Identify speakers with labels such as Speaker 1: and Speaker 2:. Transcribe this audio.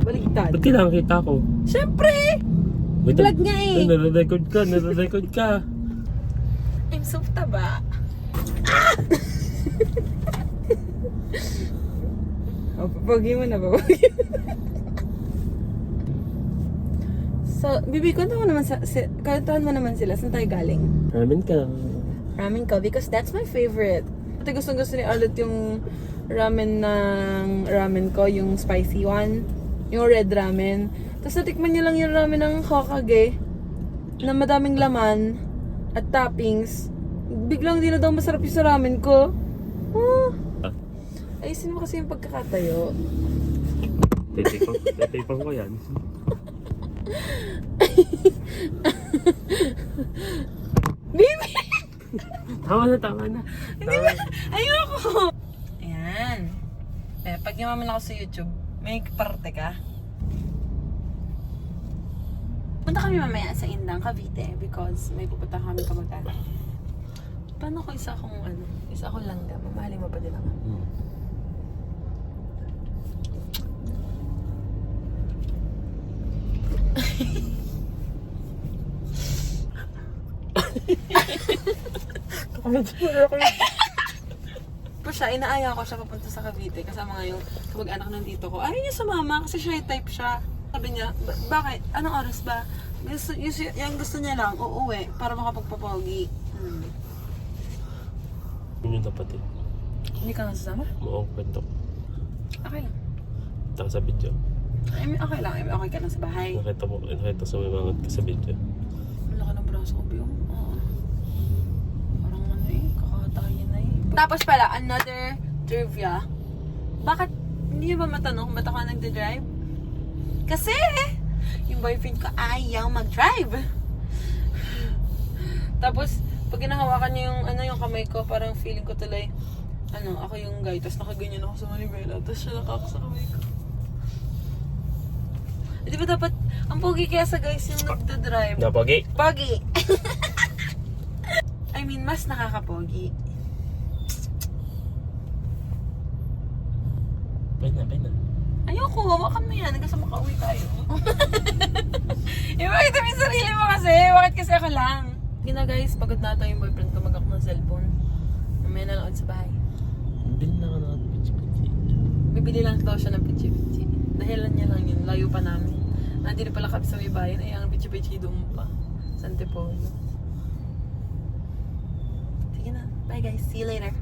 Speaker 1: Baligtad.
Speaker 2: Ba't kailangan kita ko?
Speaker 1: Siyempre! Vlog nga eh.
Speaker 2: Nare-record ka.
Speaker 1: I'm so taba. Oh, papagi mo na. So, Bibi, kwentuhan mo naman sila. Saan tayo galing?
Speaker 2: Ramen ka.
Speaker 1: Ramen ko, because that's my favorite. Ate, gustong-gusto ni Arlot yung ramen ng ramen ko, yung spicy one. Yung red ramen. Tapos natikman niya lang yung ramen ng Hokage na madaming laman at toppings. Biglang di na daw masarap yung sa ramen ko. Oh. Ayusin mo kasi yung pagkakatayo.
Speaker 2: Titipang ko yan.
Speaker 1: Bibi!
Speaker 2: Tama na.
Speaker 1: Ayoko! Ayan. Pag yumaman ako sa YouTube, may parte ka. Punta kami mamaya sa Indang, Cavite, because may pupunta kami kamag-anak. Paano kung isa akong langga? Mamahalin mo pa din ako. Pa siya, inaaya ko siya papunta sa Cavite kasama nga yung kamag-anak ng tito ko. Ayaw niya sumama kasi siya type siya. Sabi niya, bakit? Anong oras ba? Yung gusto niya lang, uuwi para makapagpapogi.
Speaker 2: Yun yung dapat eh.
Speaker 1: Hindi ka nasasama?
Speaker 2: Ma-open to.
Speaker 1: Okay lang.
Speaker 2: Taka sa video.
Speaker 1: Okay lang. Okay ka lang sa bahay.
Speaker 2: Nakita sa may mangat ka sa video.
Speaker 1: Wala ka ng braso ko, Biyo. Parang kakatayin na eh. Tapos pala, another trivia. Bakit, hindi ba matanong, ba't ako nagde-drive? Kasi, yung boyfriend ko ayaw mag-drive. Tapos, pag ginahawakan niya yung kamay ko, parang feeling ko tuloy, ako yung guy, tapos nakaganyan ako sa manibela, tapos siya nakaka sa kamay ko. Di ba dapat, ang pogi kaya sa guys yung nagda-drive?
Speaker 2: Napagi?
Speaker 1: Pogi! I mean, mas nakakapogi.
Speaker 2: Pwede na.
Speaker 1: Ayoko, hawakan mo yan, hanggang sa makauwi tayo. Bakit yung sarili mo kasi? Bakit kasi ako lang? Sige na guys, pagod na tayo yung boyfriend ko mag-up ng cellphone. Mamaya na lang sa bahay.
Speaker 2: Bili na ka na pichi-pichi.
Speaker 1: Bibili lang daw siya ng pichi-pichi. Dahilan niya lang yun, layo pa namin. Nandito pala kami sa may bayan, ay ang pichi-pichi doon pa. Sa Antipolo. Sige na, bye guys, see you later.